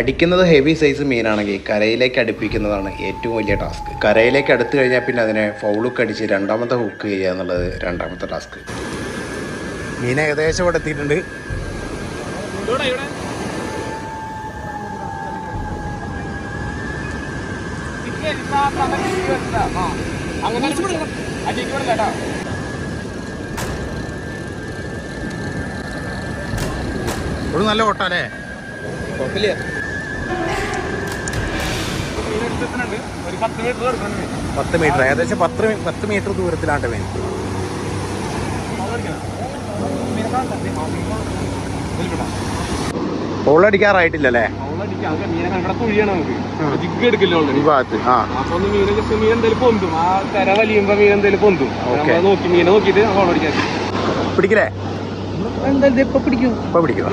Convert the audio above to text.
അടിക്കുന്നത് heavy size മീനാണെങ്കിൽ കരയിലേക്ക് അടുപ്പിക്കുന്നതാണ് ഏറ്റവും വലിയ ടാസ്ക്. കരയിലേക്ക് അടുത്ത് കഴിഞ്ഞാൽ പിന്നെ അതിനെ ഫൗളുക്ക് അടിച്ച് രണ്ടാമത്തെ ഹുക്ക് ചെയ്യുക എന്നുള്ളത് രണ്ടാമത്തെ ടാസ്ക്. മീൻ ഏകദേശം ഇവിടെ എത്തിയിട്ടുണ്ട്. ഒരു നല്ല ഓട്ടാലേ, കുഴപ്പമില്ല. 10 മീറ്റർ, ഏകദേശം 10 മീറ്റർ ദൂരത്തിലാണ് മീൻ. ഹോളടിക്കാറായിട്ടില്ലല്ലേ? പിടിക്കലേ? ഇപ്പൊ പിടിക്കും.